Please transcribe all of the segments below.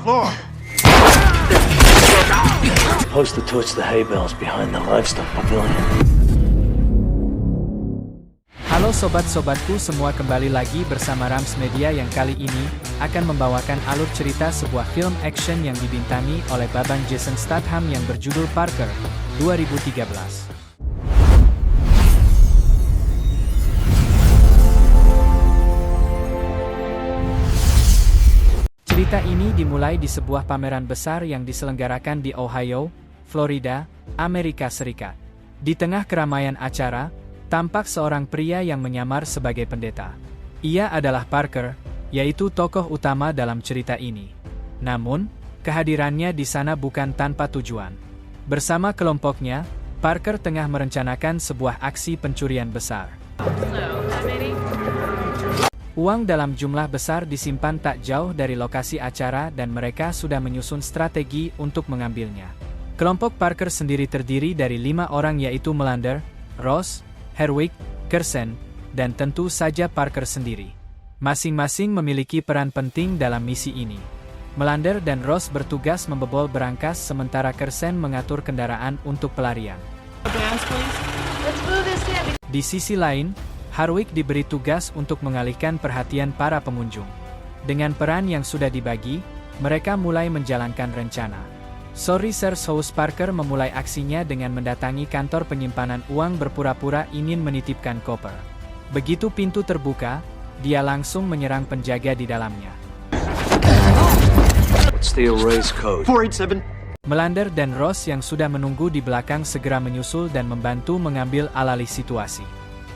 Floor. Posted towards the hay bales behind the livestock pavilion. Halo sobat-sobatku semua, kembali lagi bersama Rams Media yang kali ini akan membawakan alur cerita sebuah film action yang dibintangi oleh Babang Jason Statham yang berjudul Parker, 2013. Cerita ini dimulai di sebuah pameran besar yang diselenggarakan di Ohio, Florida, Amerika Serikat. Di tengah keramaian acara, tampak seorang pria yang menyamar sebagai pendeta. Ia adalah Parker, yaitu tokoh utama dalam cerita ini. Namun, kehadirannya di sana bukan tanpa tujuan. Bersama kelompoknya, Parker tengah merencanakan sebuah aksi pencurian besar. Uang dalam jumlah besar disimpan tak jauh dari lokasi acara dan mereka sudah menyusun strategi untuk mengambilnya. Kelompok Parker sendiri terdiri dari 5 orang, yaitu Melander, Ross, Herwig, Kersen, dan tentu saja Parker sendiri. Masing-masing memiliki peran penting dalam misi ini. Melander dan Ross bertugas membobol berangkas sementara Kersen mengatur kendaraan untuk pelarian. Di sisi lain, Harwick diberi tugas untuk mengalihkan perhatian para pengunjung. Dengan peran yang sudah dibagi, mereka mulai menjalankan rencana. Sorry Sir House Parker memulai aksinya dengan mendatangi kantor penyimpanan uang berpura-pura ingin menitipkan koper. Begitu pintu terbuka, dia langsung menyerang penjaga di dalamnya. What's the erase code? 487. Melander dan Ross yang sudah menunggu di belakang segera menyusul dan membantu mengambil alih situasi.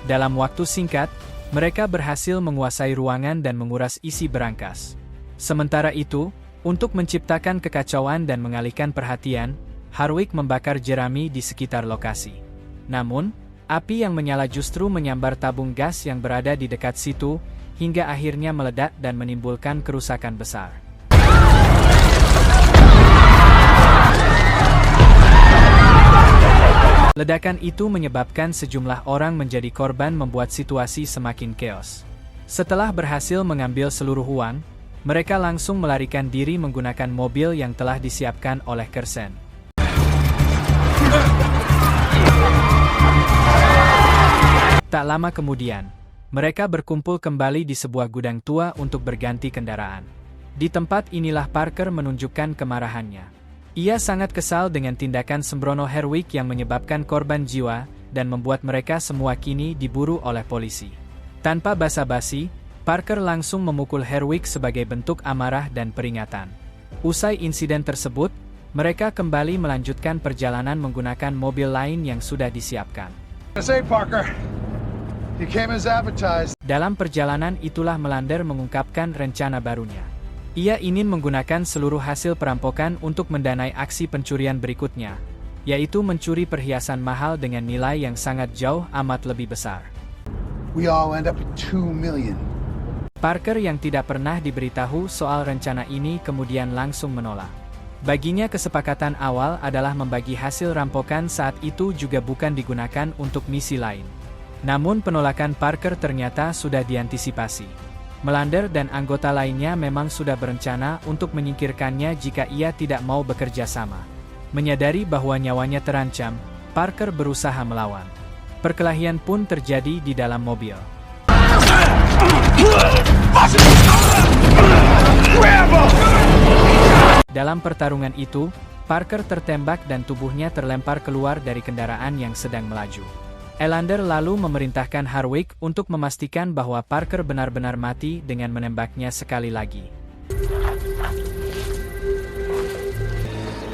Dalam waktu singkat, mereka berhasil menguasai ruangan dan menguras isi berangkas. Sementara itu, untuk menciptakan kekacauan dan mengalihkan perhatian, Harwick membakar jerami di sekitar lokasi. Namun, api yang menyala justru menyambar tabung gas yang berada di dekat situ, hingga akhirnya meledak dan menimbulkan kerusakan besar. Ledakan itu menyebabkan sejumlah orang menjadi korban, membuat situasi semakin chaos. Setelah berhasil mengambil seluruh uang, mereka langsung melarikan diri menggunakan mobil yang telah disiapkan oleh Kersen. Tak lama kemudian, mereka berkumpul kembali di sebuah gudang tua untuk berganti kendaraan. Di tempat inilah Parker menunjukkan kemarahannya. Ia sangat kesal dengan tindakan sembrono Herwick yang menyebabkan korban jiwa dan membuat mereka semua kini diburu oleh polisi. Tanpa basa-basi, Parker langsung memukul Herwick sebagai bentuk amarah dan peringatan. Usai insiden tersebut, mereka kembali melanjutkan perjalanan menggunakan mobil lain yang sudah disiapkan. Parker. You came as advertised. Dalam perjalanan itulah Melander mengungkapkan rencana barunya. Ia ingin menggunakan seluruh hasil perampokan untuk mendanai aksi pencurian berikutnya, yaitu mencuri perhiasan mahal dengan nilai yang sangat jauh amat lebih besar. We all end up with 2 million. Parker yang tidak pernah diberitahu soal rencana ini kemudian langsung menolak. Baginya kesepakatan awal adalah membagi hasil rampokan saat itu juga bukan digunakan untuk misi lain. Namun penolakan Parker ternyata sudah diantisipasi. Melander dan anggota lainnya memang sudah berencana untuk menyingkirkannya jika ia tidak mau bekerja sama. Menyadari bahwa nyawanya terancam, Parker berusaha melawan. Perkelahian pun terjadi di dalam mobil. Dalam pertarungan itu, Parker tertembak dan tubuhnya terlempar keluar dari kendaraan yang sedang melaju. Elander lalu memerintahkan Harwick untuk memastikan bahwa Parker benar-benar mati dengan menembaknya sekali lagi.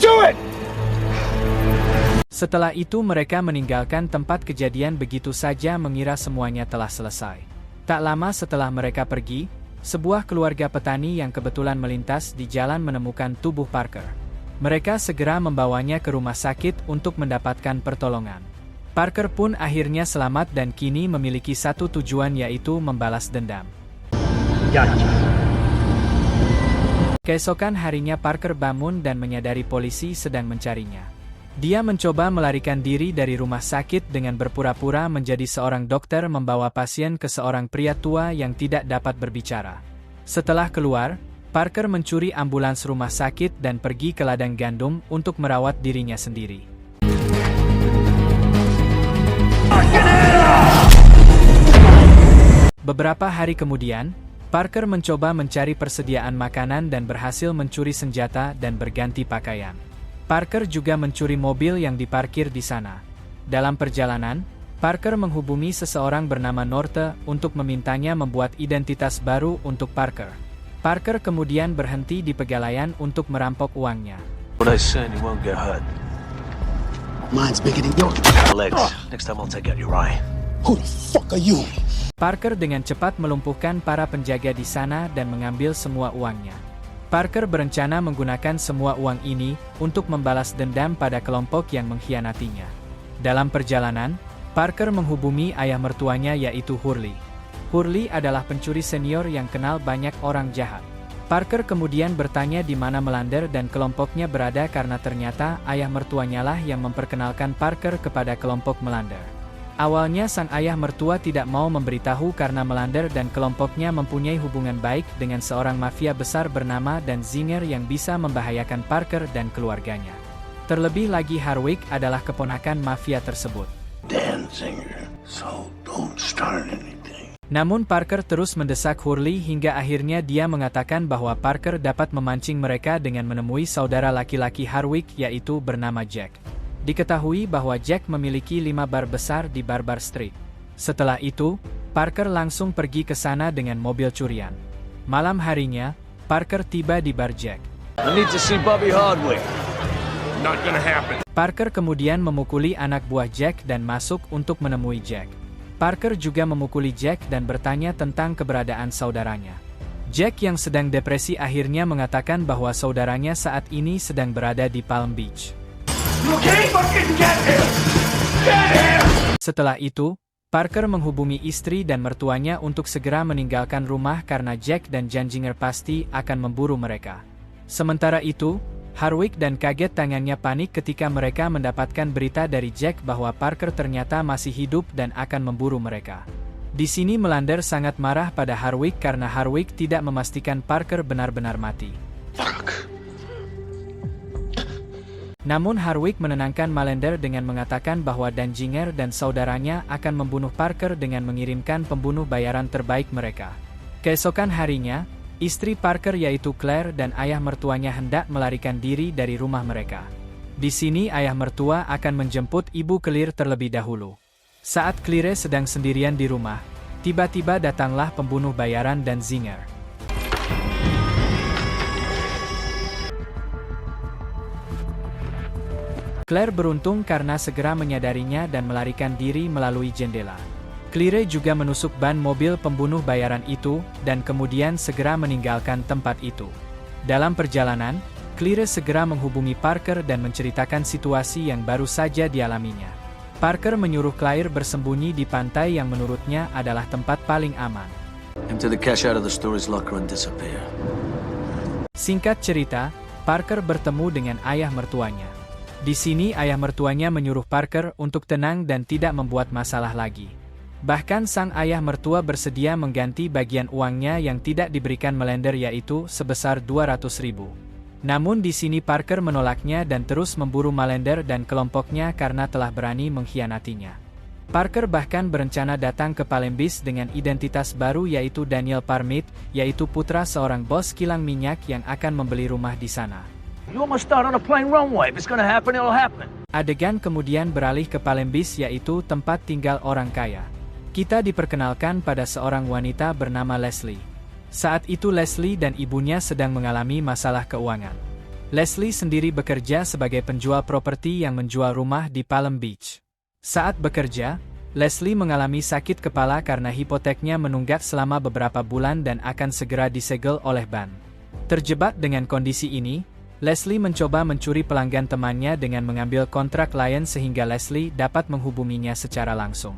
Do it! Setelah itu mereka meninggalkan tempat kejadian begitu saja mengira semuanya telah selesai. Tak lama setelah mereka pergi, sebuah keluarga petani yang kebetulan melintas di jalan menemukan tubuh Parker. Mereka segera membawanya ke rumah sakit untuk mendapatkan pertolongan. Parker pun akhirnya selamat dan kini memiliki satu tujuan, yaitu membalas dendam. Keesokan harinya Parker bangun dan menyadari polisi sedang mencarinya. Dia mencoba melarikan diri dari rumah sakit dengan berpura-pura menjadi seorang dokter membawa pasien ke seorang pria tua yang tidak dapat berbicara. Setelah keluar, Parker mencuri ambulans rumah sakit dan pergi ke ladang gandum untuk merawat dirinya sendiri. Beberapa hari kemudian, Parker mencoba mencari persediaan makanan dan berhasil mencuri senjata dan berganti pakaian. Parker juga mencuri mobil yang diparkir di sana. Dalam perjalanan, Parker menghubungi seseorang bernama Norte untuk memintanya membuat identitas baru untuk Parker. Parker kemudian berhenti di Pegadaian untuk merampok uangnya. What I said, you won't get hurt. Mine's bigger than yours. Legs. Next time I'll take out your eye. Who the fuck are you? Parker dengan cepat melumpuhkan para penjaga di sana dan mengambil semua uangnya. Parker berencana menggunakan semua uang ini untuk membalas dendam pada kelompok yang mengkhianatinya. Dalam perjalanan, Parker menghubungi ayah mertuanya yaitu Hurley. Hurley adalah pencuri senior yang kenal banyak orang jahat. Parker kemudian bertanya di mana Melander dan kelompoknya berada karena ternyata ayah mertuanya lah yang memperkenalkan Parker kepada kelompok Melander. Awalnya sang ayah mertua tidak mau memberitahu karena Melander dan kelompoknya mempunyai hubungan baik dengan seorang mafia besar bernama Dan Zinger yang bisa membahayakan Parker dan keluarganya. Terlebih lagi Harwick adalah keponakan mafia tersebut. Dan Zinger. So don't start anything. Namun Parker terus mendesak Hurley hingga akhirnya dia mengatakan bahwa Parker dapat memancing mereka dengan menemui saudara laki-laki Harwick yaitu bernama Jack. Diketahui bahwa Jack memiliki 5 bar besar di Barbar Street. Setelah itu, Parker langsung pergi ke sana dengan mobil curian. Malam harinya, Parker tiba di bar Jack. I need to see Bobby Hardwick. Not gonna happen. Parker kemudian memukuli anak buah Jack dan masuk untuk menemui Jack. Parker juga memukuli Jack dan bertanya tentang keberadaan saudaranya. Jack yang sedang depresi akhirnya mengatakan bahwa saudaranya saat ini sedang berada di Palm Beach. Setelah itu, Parker menghubungi istri dan mertuanya untuk segera meninggalkan rumah karena Jack dan Janjinger pasti akan memburu mereka. Sementara itu, Harwick dan kaget tangannya panik ketika mereka mendapatkan berita dari Jack bahwa Parker ternyata masih hidup dan akan memburu mereka. Di sini Melander sangat marah pada Harwick karena Harwick tidak memastikan Parker benar-benar mati. Namun Harwick menenangkan Melander dengan mengatakan bahwa Danjinger dan saudaranya akan membunuh Parker dengan mengirimkan pembunuh bayaran terbaik mereka. Keesokan harinya, istri Parker yaitu Claire dan ayah mertuanya hendak melarikan diri dari rumah mereka. Di sini ayah mertua akan menjemput ibu Claire terlebih dahulu. Saat Claire sedang sendirian di rumah, tiba-tiba datanglah pembunuh bayaran dan Zinger. Claire beruntung karena segera menyadarinya dan melarikan diri melalui jendela. Claire juga menusuk ban mobil pembunuh bayaran itu, dan kemudian segera meninggalkan tempat itu. Dalam perjalanan, Claire segera menghubungi Parker dan menceritakan situasi yang baru saja dialaminya. Parker menyuruh Claire bersembunyi di pantai yang menurutnya adalah tempat paling aman. Empty the cash out of the storage locker and disappear. Singkat cerita, Parker bertemu dengan ayah mertuanya. Di sini ayah mertuanya menyuruh Parker untuk tenang dan tidak membuat masalah lagi. Bahkan sang ayah mertua bersedia mengganti bagian uangnya yang tidak diberikan Melander yaitu sebesar 200.000. Namun di sini Parker menolaknya dan terus memburu Melander dan kelompoknya karena telah berani mengkhianatinya. Parker bahkan berencana datang ke Palm Beach dengan identitas baru yaitu Daniel Parmit, yaitu putra seorang bos kilang minyak yang akan membeli rumah di sana. You almost start on a plain runway. If it's gonna happen, it'll happen. Adegan kemudian beralih ke Palm Beach yaitu tempat tinggal orang kaya. Kita diperkenalkan pada seorang wanita bernama Leslie. Saat itu Leslie dan ibunya sedang mengalami masalah keuangan. Leslie sendiri bekerja sebagai penjual properti yang menjual rumah di Palm Beach. Saat bekerja, Leslie mengalami sakit kepala karena hipoteknya menunggak selama beberapa bulan dan akan segera disegel oleh bank. Terjebak dengan kondisi ini, Leslie mencoba mencuri pelanggan temannya dengan mengambil kontrak lain sehingga Leslie dapat menghubunginya secara langsung.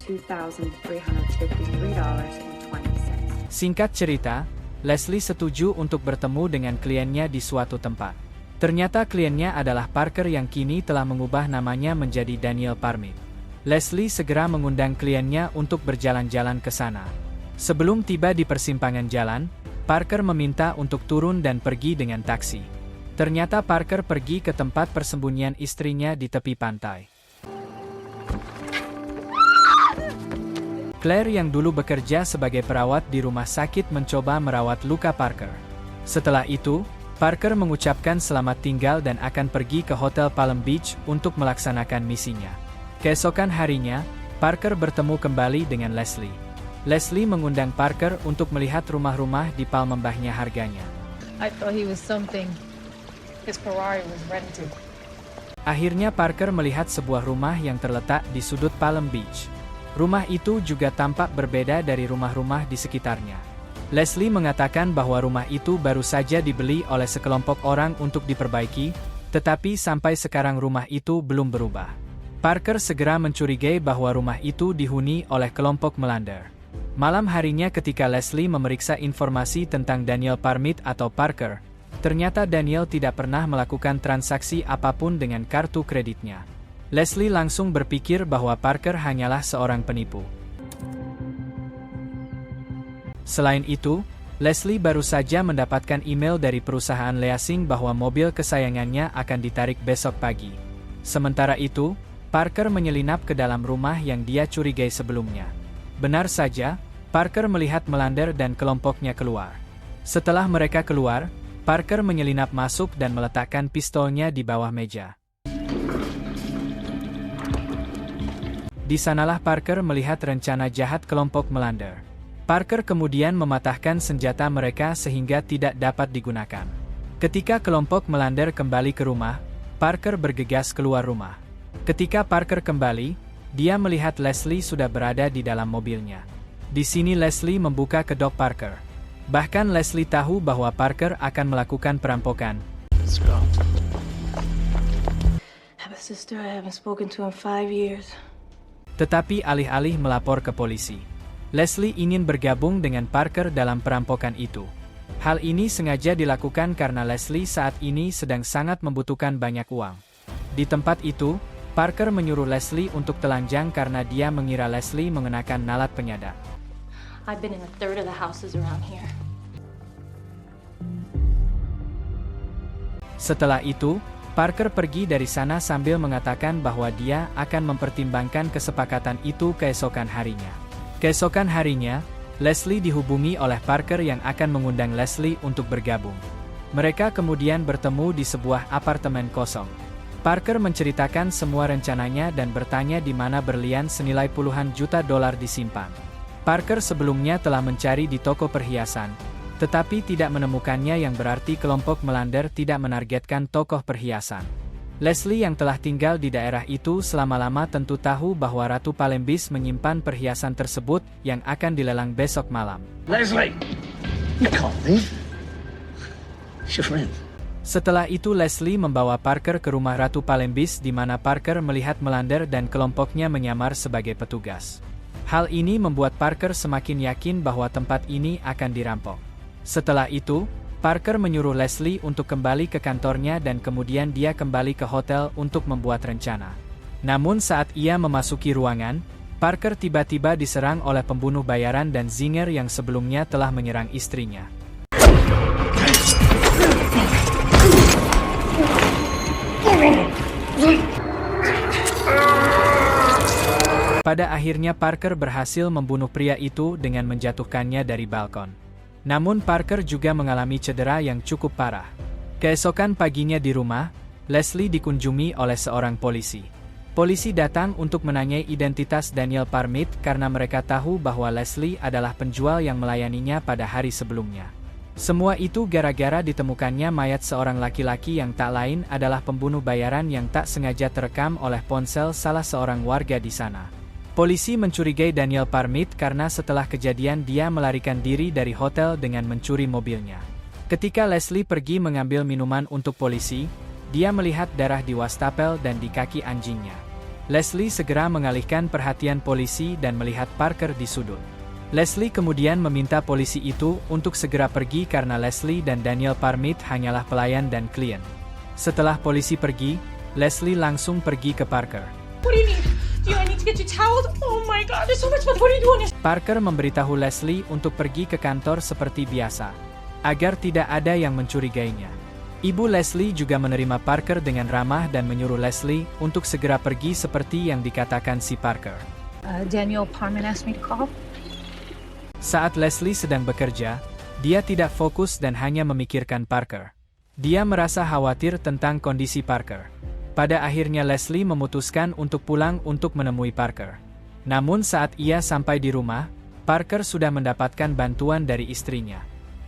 $2,353.20. Singkat cerita, Leslie setuju untuk bertemu dengan kliennya di suatu tempat. Ternyata kliennya adalah Parker yang kini telah mengubah namanya menjadi Daniel Parmit. Leslie segera mengundang kliennya untuk berjalan-jalan ke sana. Sebelum tiba di persimpangan jalan, Parker meminta untuk turun dan pergi dengan taksi. Ternyata Parker pergi ke tempat persembunyian istrinya di tepi pantai. Claire yang dulu bekerja sebagai perawat di rumah sakit mencoba merawat luka Parker. Setelah itu, Parker mengucapkan selamat tinggal dan akan pergi ke Hotel Palm Beach untuk melaksanakan misinya. Keesokan harinya, Parker bertemu kembali dengan Leslie. Leslie mengundang Parker untuk melihat rumah-rumah di Palm Mbahnya harganya. I thought he was something. His Ferrari was rented. Akhirnya Parker melihat sebuah rumah yang terletak di sudut Palm Beach. Rumah itu juga tampak berbeda dari rumah-rumah di sekitarnya. Leslie mengatakan bahwa rumah itu baru saja dibeli oleh sekelompok orang untuk diperbaiki, tetapi sampai sekarang rumah itu belum berubah. Parker segera mencurigai bahwa rumah itu dihuni oleh kelompok melander. Malam harinya ketika Leslie memeriksa informasi tentang Daniel Parmit atau Parker, ternyata Daniel tidak pernah melakukan transaksi apapun dengan kartu kreditnya. Leslie langsung berpikir bahwa Parker hanyalah seorang penipu. Selain itu, Leslie baru saja mendapatkan email dari perusahaan leasing bahwa mobil kesayangannya akan ditarik besok pagi. Sementara itu, Parker menyelinap ke dalam rumah yang dia curigai sebelumnya. Benar saja, Parker melihat melander dan kelompoknya keluar. Setelah mereka keluar, Parker menyelinap masuk dan meletakkan pistolnya di bawah meja. Di sanalah Parker melihat rencana jahat kelompok melander. Parker kemudian mematahkan senjata mereka sehingga tidak dapat digunakan. Ketika kelompok melander kembali ke rumah, Parker bergegas keluar rumah. Ketika Parker kembali, dia melihat Leslie sudah berada di dalam mobilnya. Di sini Leslie membuka kedok Parker. Bahkan Leslie tahu bahwa Parker akan melakukan perampokan. Let's go. I have a sister I haven't spoken to in 5 years. Tetapi alih-alih melapor ke polisi, Leslie ingin bergabung dengan Parker dalam perampokan itu. Hal ini sengaja dilakukan karena Leslie saat ini sedang sangat membutuhkan banyak uang. Di tempat itu, Parker menyuruh Leslie untuk telanjang karena dia mengira Leslie mengenakan nalat penyadap. I've been in a third of the houses around here. Setelah itu, Parker pergi dari sana sambil mengatakan bahwa dia akan mempertimbangkan kesepakatan itu keesokan harinya. Keesokan harinya, Leslie dihubungi oleh Parker yang akan mengundang Leslie untuk bergabung. Mereka kemudian bertemu di sebuah apartemen kosong. Parker menceritakan semua rencananya dan bertanya di mana berlian senilai puluhan juta dolar disimpan. Parker sebelumnya telah mencari di toko perhiasan, tetapi tidak menemukannya, yang berarti kelompok melander tidak menargetkan tokoh perhiasan. Leslie yang telah tinggal di daerah itu selama-lama tentu tahu bahwa Ratu Palembis menyimpan perhiasan tersebut yang akan dilelang besok malam. Leslie! You call me? It's your friend. Setelah itu Leslie membawa Parker ke rumah Ratu Palembis di mana Parker melihat melander dan kelompoknya menyamar sebagai petugas. Hal ini membuat Parker semakin yakin bahwa tempat ini akan dirampok. Setelah itu, Parker menyuruh Leslie untuk kembali ke kantornya dan kemudian dia kembali ke hotel untuk membuat rencana. Namun saat ia memasuki ruangan, Parker tiba-tiba diserang oleh pembunuh bayaran dan Zinger yang sebelumnya telah menyerang istrinya. Pada akhirnya Parker berhasil membunuh pria itu dengan menjatuhkannya dari balkon. Namun Parker juga mengalami cedera yang cukup parah. Keesokan paginya di rumah, Leslie dikunjungi oleh seorang polisi. Polisi datang untuk menanyai identitas Daniel Parmit karena mereka tahu bahwa Leslie adalah penjual yang melayaninya pada hari sebelumnya. Semua itu gara-gara ditemukannya mayat seorang laki-laki yang tak lain adalah pembunuh bayaran yang tak sengaja terekam oleh ponsel salah seorang warga di sana. Polisi mencurigai Daniel Parmit karena setelah kejadian dia melarikan diri dari hotel dengan mencuri mobilnya. Ketika Leslie pergi mengambil minuman untuk polisi, dia melihat darah di wastafel dan di kaki anjingnya. Leslie segera mengalihkan perhatian polisi dan melihat Parker di sudut. Leslie kemudian meminta polisi itu untuk segera pergi karena Leslie dan Daniel Parmit hanyalah pelayan dan klien. Setelah polisi pergi, Leslie langsung pergi ke Parker. What do you need? Do I need to get you towels? Oh my god, there's so much blood. What are you doing? Parker memberitahu Leslie untuk pergi ke kantor seperti biasa. agar tidak ada yang mencurigainya. Ibu Leslie juga menerima Parker dengan ramah dan menyuruh Leslie untuk segera pergi seperti yang dikatakan si Parker. Daniel Parman asked me to call. Saat Leslie sedang bekerja, dia tidak fokus dan hanya memikirkan Parker. Dia merasa khawatir tentang kondisi Parker. Pada akhirnya Leslie memutuskan untuk pulang untuk menemui Parker. Namun saat ia sampai di rumah, Parker sudah mendapatkan bantuan dari istrinya.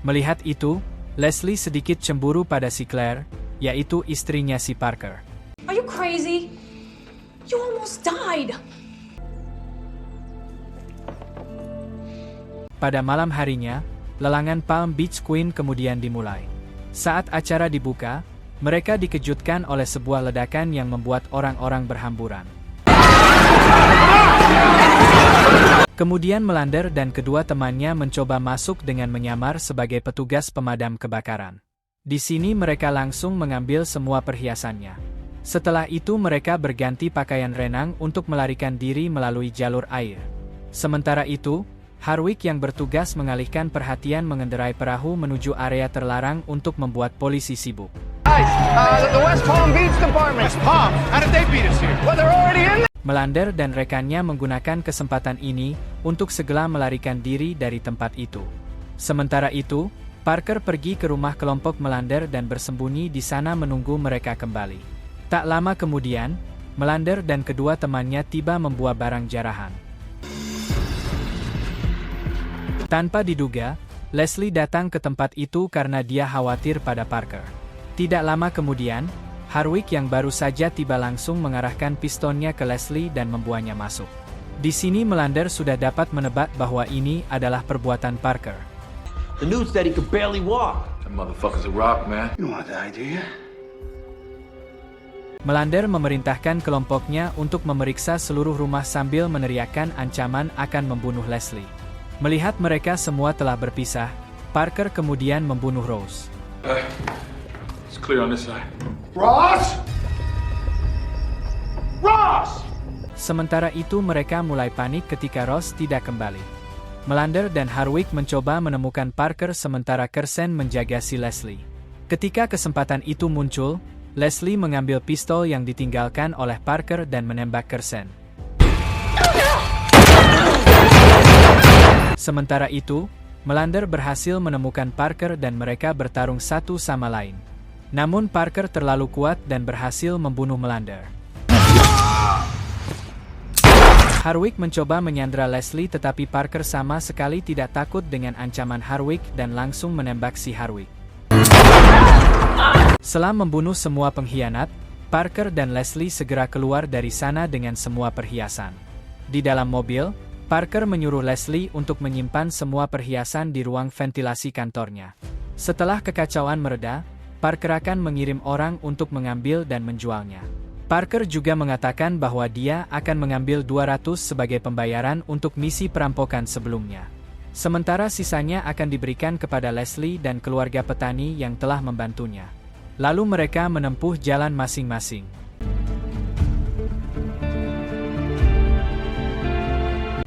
Melihat itu, Leslie sedikit cemburu pada si Claire, yaitu istrinya si Parker. Are you crazy? You almost died. Pada malam harinya, lelangan Palm Beach Queen kemudian dimulai. Saat acara dibuka, mereka dikejutkan oleh sebuah ledakan yang membuat orang-orang berhamburan. Kemudian Melander dan kedua temannya mencoba masuk dengan menyamar sebagai petugas pemadam kebakaran. Di sini mereka langsung mengambil semua perhiasannya. Setelah itu mereka berganti pakaian renang untuk melarikan diri melalui jalur air. Sementara itu, Harwick yang bertugas mengalihkan perhatian mengendarai perahu menuju area terlarang untuk membuat polisi sibuk. The West Palm Beach Department. West Palm? How did they beat us here? Well, they're already in there. Melander dan rekannya menggunakan kesempatan ini untuk segera melarikan diri dari tempat itu. Sementara itu, Parker pergi ke rumah kelompok Melander dan bersembunyi di sana menunggu mereka kembali. Tak lama kemudian, Melander dan kedua temannya tiba membawa barang jarahan. Tanpa diduga, Leslie datang ke tempat itu karena dia khawatir pada Parker. Tidak lama kemudian, Harwick yang baru saja tiba langsung mengarahkan pistonnya ke Leslie dan membawanya masuk. Di sini Melander sudah dapat menebak bahwa ini adalah perbuatan Parker. The news said he could barely walk. That motherfucker's a rock, man. You don't want to die, do you? Melander memerintahkan kelompoknya untuk memeriksa seluruh rumah sambil meneriakkan ancaman akan membunuh Leslie. Melihat mereka semua telah berpisah, Parker kemudian membunuh Rose. It's clear on this side. Ross! Ross! Sementara itu mereka mulai panik ketika Ross tidak kembali. Melander dan Harwick mencoba menemukan Parker sementara Kersen menjaga si Leslie. Ketika kesempatan itu muncul, Leslie mengambil pistol yang ditinggalkan oleh Parker dan menembak Kersen. Sementara itu, Melander berhasil menemukan Parker dan mereka bertarung satu sama lain. Namun Parker terlalu kuat dan berhasil membunuh Melander. Harwick mencoba menyandra Leslie tetapi Parker sama sekali tidak takut dengan ancaman Harwick dan langsung menembak si Harwick. Setelah membunuh semua pengkhianat, Parker dan Leslie segera keluar dari sana dengan semua perhiasan. Di dalam mobil, Parker menyuruh Leslie untuk menyimpan semua perhiasan di ruang ventilasi kantornya. Setelah kekacauan mereda, Parker akan mengirim orang untuk mengambil dan menjualnya. Parker juga mengatakan bahwa dia akan mengambil 200 sebagai pembayaran untuk misi perampokan sebelumnya. Sementara sisanya akan diberikan kepada Leslie dan keluarga petani yang telah membantunya. Lalu mereka menempuh jalan masing-masing.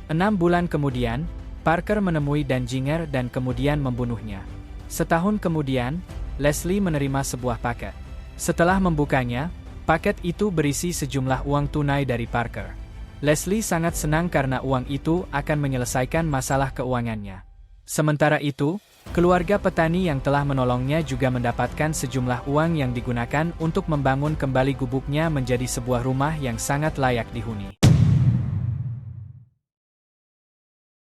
Enam bulan kemudian, Parker menemui Danziger dan kemudian membunuhnya. Setahun kemudian, Leslie menerima sebuah paket. Setelah membukanya, paket itu berisi sejumlah uang tunai dari Parker. Leslie sangat senang karena uang itu akan menyelesaikan masalah keuangannya. Sementara itu, keluarga petani yang telah menolongnya juga mendapatkan sejumlah uang yang digunakan untuk membangun kembali gubuknya menjadi sebuah rumah yang sangat layak dihuni.